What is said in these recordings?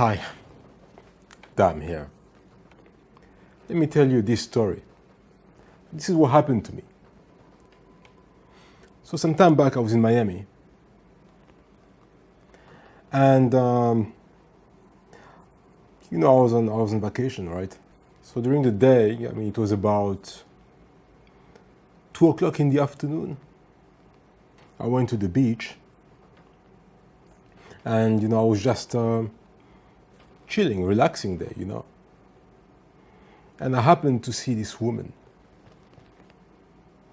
Hi, Dan here. Let me tell you this story. This is what happened to me. So some time back I was in Miami, and I was on vacation, right? So during the day, it was about 2 o'clock in the afternoon. I went to the beach, and I was just chilling, relaxing there, And I happened to see this woman.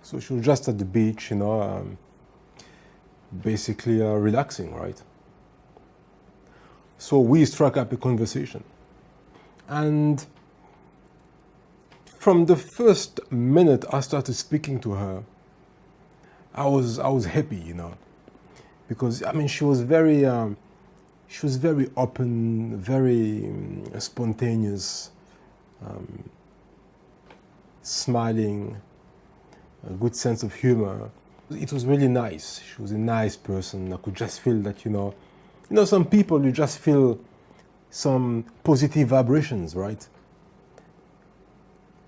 So she was just at the beach, basically relaxing, right? So we struck up a conversation. And from the first minute I started speaking to her, I was happy, because she was very open, very spontaneous, smiling, a good sense of humor. It was really nice. She was a nice person. I could just feel that, some people, you just feel some positive vibrations, right?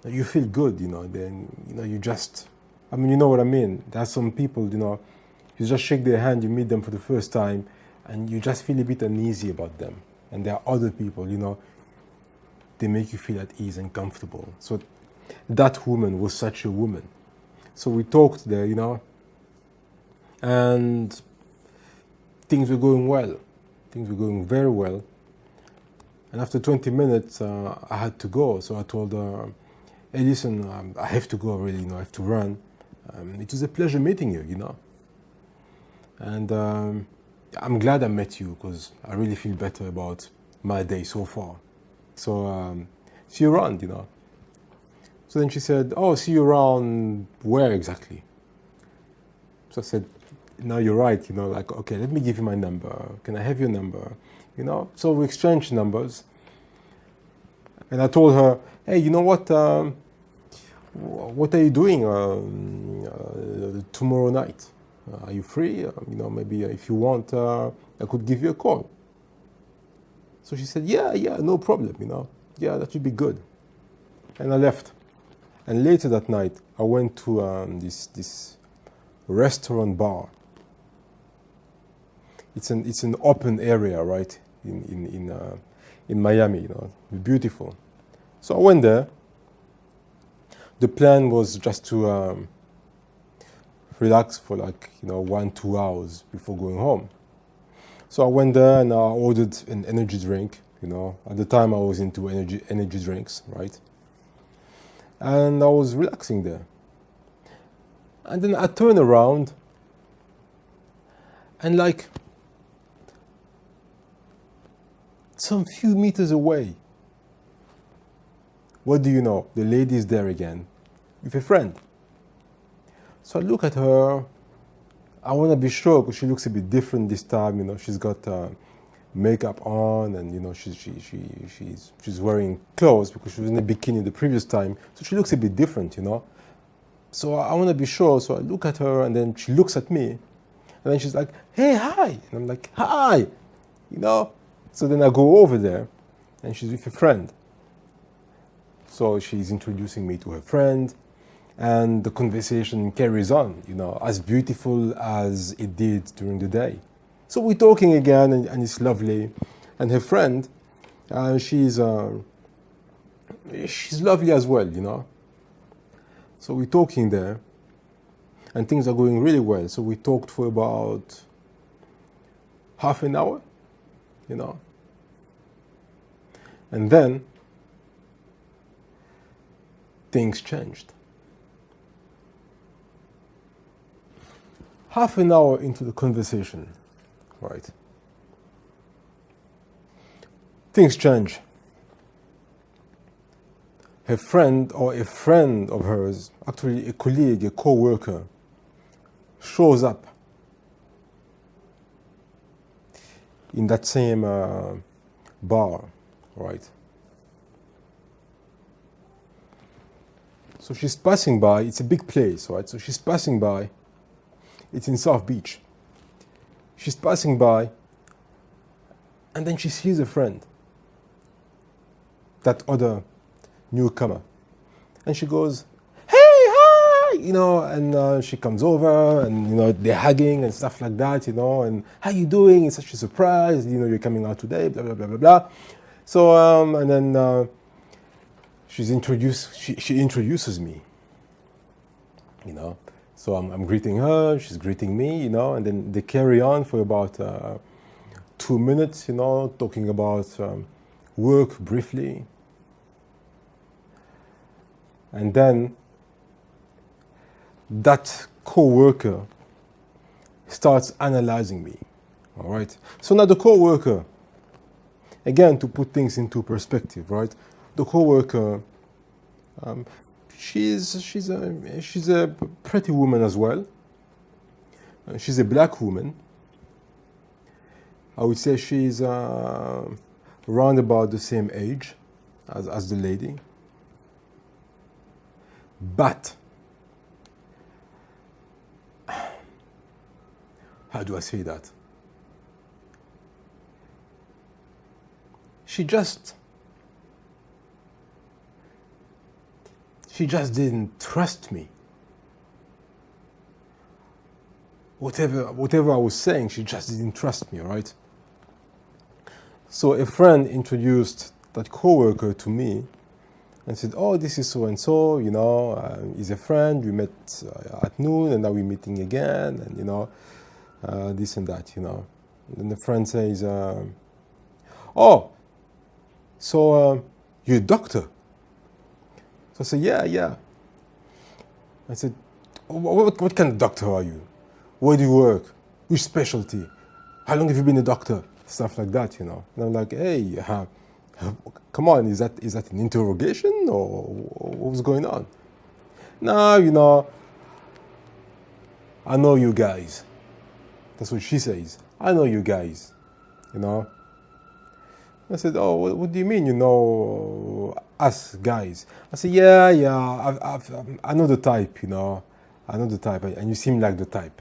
You feel good, then, you just, you know what I mean? There's some people, you just shake their hand, you meet them for the first time, and you just feel a bit uneasy about them. And there are other people, they make you feel at ease and comfortable. So that woman was such a woman. So we talked there, and things were going well. Things were going very well. And after 20 minutes, I had to go. So I told her, hey, listen, I have to go really, I have to run. It was a pleasure meeting you, And I'm glad I met you because I really feel better about my day so far. So see you around, So then she said, oh, see you around where exactly? So I said, no, you're right, okay, let me give you my number. Can I have your number? So we exchanged numbers. And I told her, hey, you know what are you doing tomorrow night? Are you free? Maybe if you want, I could give you a call. So she said, yeah, no problem, Yeah, that would be good. And I left. And later that night, I went to this restaurant bar. It's an open area, right, in Miami, beautiful. So I went there. The plan was just to relax for 1-2 hours before going home. So I went there and I ordered an energy drink. At the time I was into energy drinks, right? And I was relaxing there. And then I turned around and some few meters away, what do you know? The lady is there again with a friend. So I look at her. I want to be sure because she looks a bit different this time. She's got makeup on, and she's wearing clothes because she was in a bikini the previous time. So she looks a bit different, So I want to be sure. So I look at her, and then she looks at me, and then she's like, "Hey, hi," and I'm like, "Hi," So then I go over there, and she's with a friend. So she's introducing me to her friend. And the conversation carries on, as beautiful as it did during the day. So we're talking again, and it's lovely. And her friend, she's lovely as well, So we're talking there, and things are going really well. So we talked for about half an hour, And then things changed. Half an hour into the conversation, right? Things change. Her friend, or a friend of hers, actually a colleague, a co-worker, shows up in that same bar, right? So she's passing by. It's a big place, right? So she's passing by. It's in South Beach. She's passing by, and then she sees a friend. that other newcomer. And she goes, "Hey, hi," and she comes over and, they're hugging and stuff like that, and how you doing? It's such a surprise, you're coming out today, blah, blah, blah, blah, blah. So, and then she introduces me, So I'm greeting her, she's greeting me, and then they carry on for about 2 minutes, talking about work briefly. And then that co-worker starts analyzing me, all right? So now the co-worker, again, to put things into perspective, right? The co-worker, she's a pretty woman as well. She's a black woman. I would say she's around about the same age as the lady. But how do I say that? She just didn't trust me. Whatever I was saying, she just didn't trust me, right? So a friend introduced that coworker to me and said, "Oh, this is so and so, he's a friend. We met at noon, and now we're meeting again, and this and that, And the friend says, "Oh, so you're a doctor?" So I said, "Yeah." I said, "What kind of doctor are you? Where do you work? Which specialty? How long have you been a doctor?" Stuff like that, And I'm like, "Hey, come on, is that an interrogation or what's going on?" "No, I know you guys." That's what she says. "I know you guys, I said, "Oh, what do you mean, us guys?" I said, "Yeah, I know the type, I know the type, and you seem like the type."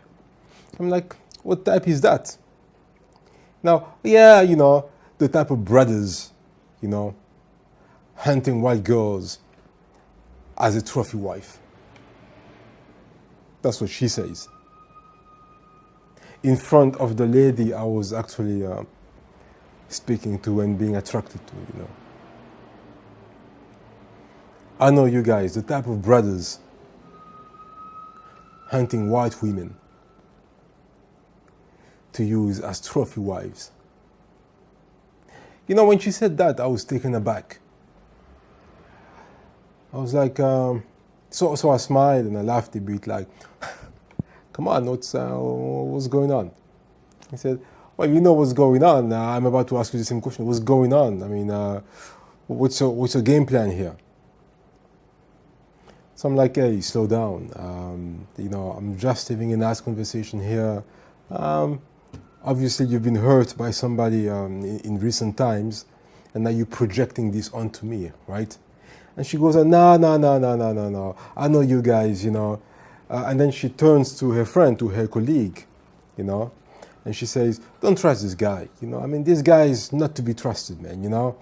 I'm like, "What type is that?" Now, the type of brothers, hunting white girls as a trophy wife. That's what she says. In front of the lady I was actually speaking to and being attracted to, "I know you guys, the type of brothers hunting white women to use as trophy wives." When she said that, I was taken aback. I was like, so I smiled and I laughed a bit, like, "Come on, what's going on?" He said, "Well, you know what's going on. I'm about to ask you the same question. What's going on? I mean, what's your game plan here?" So I'm like, "Hey, slow down. I'm just having a nice conversation here. Obviously, you've been hurt by somebody in recent times, and now you're projecting this onto me, right?" And she goes, No. I know you guys, and then she turns to her friend, to her colleague, and she says, "Don't trust this guy. This guy is not to be trusted, man,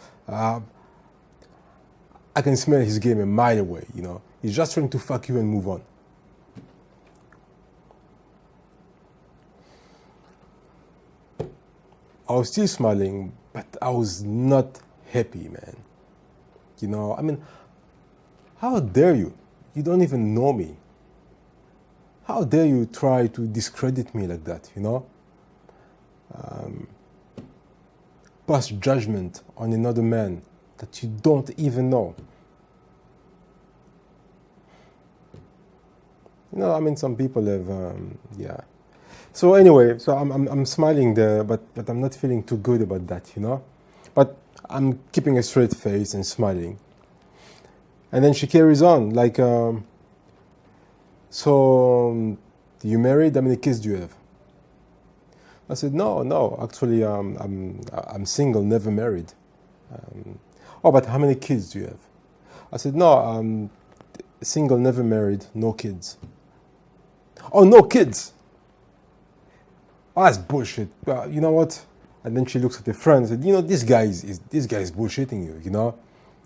I can smell his game a mile away, He's just trying to fuck you and move on." I was still smiling, but I was not happy, man. How dare you? You don't even know me. How dare you try to discredit me like that, Pass judgment on another man that you don't even know. Some people have, So anyway, so I'm smiling there, but I'm not feeling too good about that, But I'm keeping a straight face and smiling. And then she carries on, like, "So, you married? How many kids do you have?" I said, No, actually, I'm single, never married." "Oh, but how many kids do you have?" I said, "No, I'm single, never married, no kids." "Oh, no kids? Oh, that's bullshit. You know what?" And then she looks at her friend and said, "This guy is bullshitting you,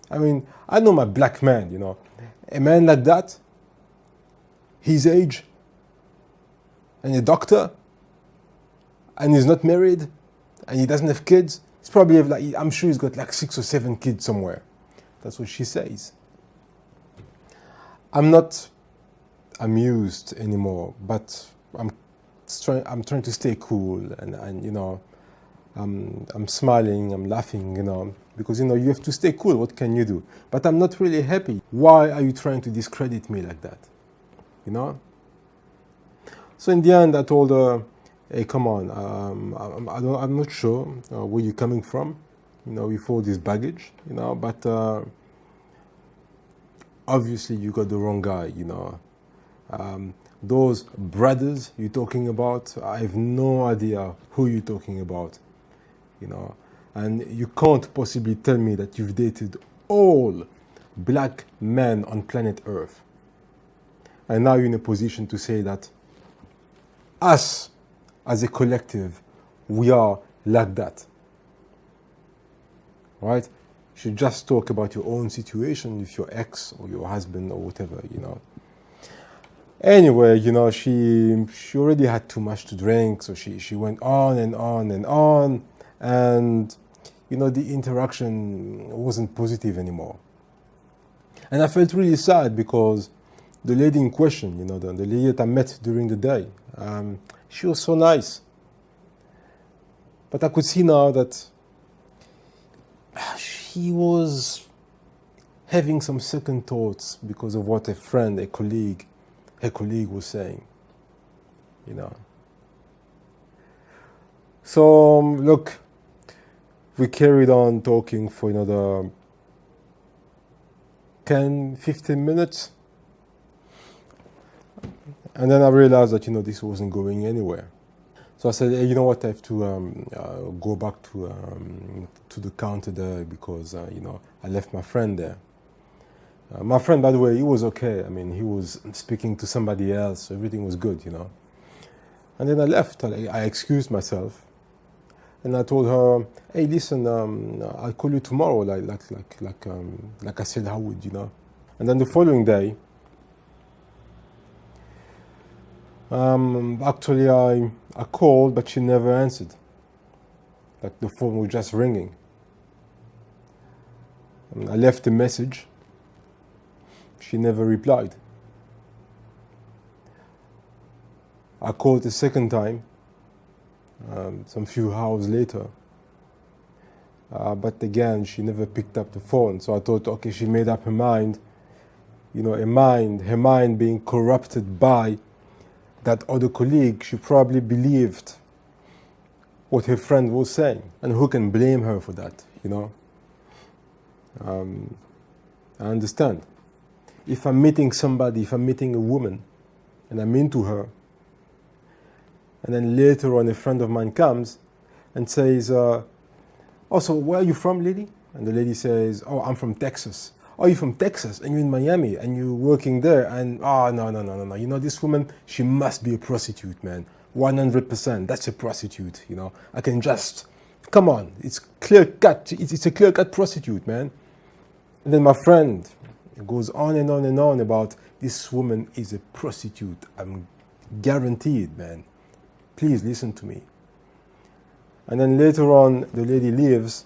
I mean, I know my black man, a man like that, his age, and a doctor, and he's not married, and he doesn't have kids. He's probably have I'm sure he's got like 6 or 7 kids somewhere. That's what she says. I'm not amused anymore, but I'm trying to stay cool, and I'm smiling, I'm laughing, because you have to stay cool. What can you do? But I'm not really happy. Why are you trying to discredit me like that? So in the end, I told her, "Hey, come on. I'm not sure where you're coming from, with all this baggage, but obviously you got the wrong guy, those brothers you're talking about, I have no idea who you're talking about, and you can't possibly tell me that you've dated all black men on planet Earth. And now you're in a position to say that us, as a collective, we are like that. Right? You should just talk about your own situation with your ex or your husband or whatever, Anyway, she already had too much to drink, so she went on and on and on, and the interaction wasn't positive anymore. And I felt really sad because the lady in question, the lady that I met during the day, she was so nice. But I could see now that she was having some second thoughts because of what her colleague was saying, So, look, we carried on talking for another 10, 15 minutes. And then I realized that, this wasn't going anywhere. So I said, hey, you know what, I have to go back to the counter there because, I left my friend there. My friend, by the way, he was okay. I mean, he was speaking to somebody else, so everything was good, And then I left. I excused myself. And I told her, hey, listen, I'll call you tomorrow, like I said I would, And then the following day, actually I called, but she never answered. Like the phone was just ringing. I left a message. She never replied. I called a second time, some few hours later. But again, she never picked up the phone. So I thought, okay, she made up her mind. Her mind being corrupted by that other colleague. She probably believed what her friend was saying. And who can blame her for that, I understand. If I'm meeting somebody, if I'm meeting a woman, and I'm into her, and then later on a friend of mine comes and says, oh, so where are you from, lady? And the lady says, oh, I'm from Texas. Oh, you're from Texas, and you're in Miami, and you're working there, and no. This woman, she must be a prostitute, man. 100%, that's a prostitute, I can just, come on, it's clear-cut, it's a clear-cut prostitute, man. And then my friend goes on and on and on about this woman is a prostitute. I'm guaranteed, man. Please listen to me. And then later on, the lady leaves,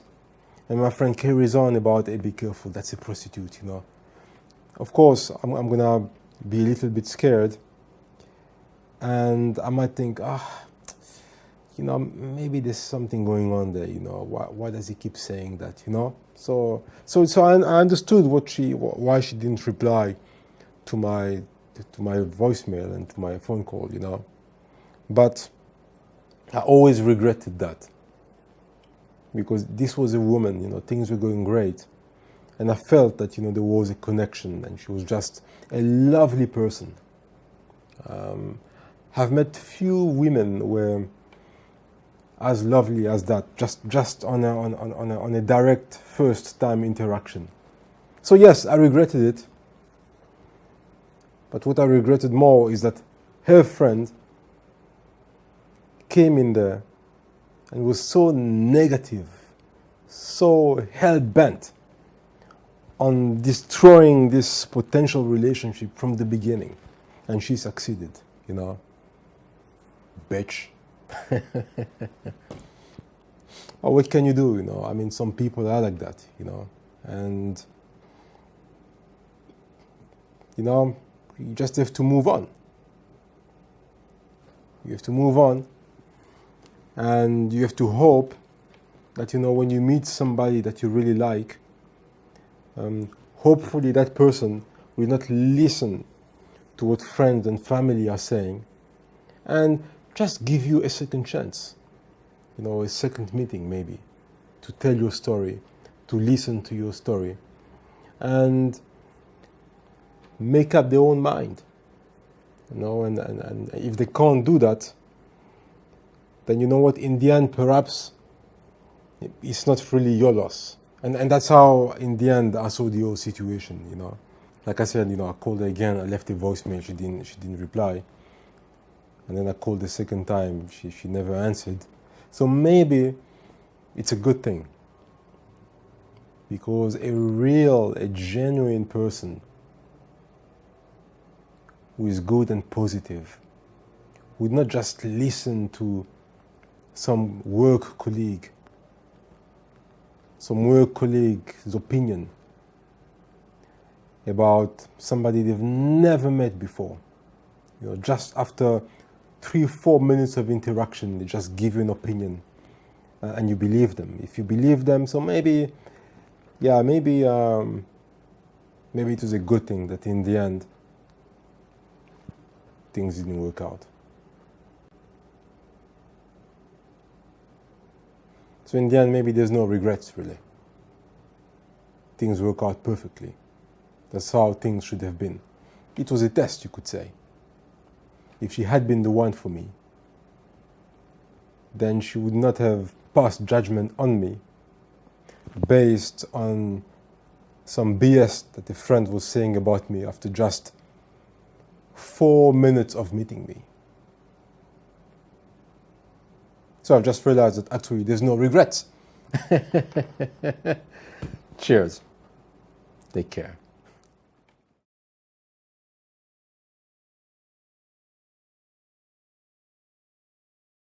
and my friend carries on about, hey, be careful, that's a prostitute, Of course, I'm going to be a little bit scared, and I might think, maybe there's something going on there, why does he keep saying that, So I understood why she didn't reply to my voicemail and to my phone call, But I always regretted that because this was a woman, things were going great, and I felt that there was a connection, and she was just a lovely person. I've met few women where as lovely as that, just on a direct first time interaction. So yes, I regretted it. But what I regretted more is that her friend came in there and was so negative, so hell-bent on destroying this potential relationship from the beginning. And she succeeded, you know. Bitch. Or what can you do, you know? I mean, some people are like that, you know. And, you know, you just have to move on. You have to move on. And you have to hope that, you know, when you meet somebody that you really like, hopefully that person will not listen to what friends and family are saying and just give you a second chance, you know, a second meeting maybe, to tell your story, to listen to your story, and make up their own mind, you know, and if they can't do that, then you know what, in the end, perhaps it's not really your loss. And that's how, in the end, I saw the whole situation, you know. Like I said, you know, I called her again, I left a voicemail, she didn't reply. And then I called the second time, she never answered. So maybe it's a good thing. Because a genuine person who is good and positive would not just listen to some work colleague's opinion about somebody they've never met before. You know, just after 3-4 minutes of interaction, they just give you an opinion, and you believe them. If you believe them, so maybe it was a good thing that in the end things didn't work out. So in the end, maybe there's no regrets, really. Things work out perfectly. That's how things should have been. It was a test, you could say. If she had been the one for me, then she would not have passed judgment on me based on some BS that a friend was saying about me after just 4 minutes of meeting me. So I've just realized that actually there's no regrets. Cheers. Take care.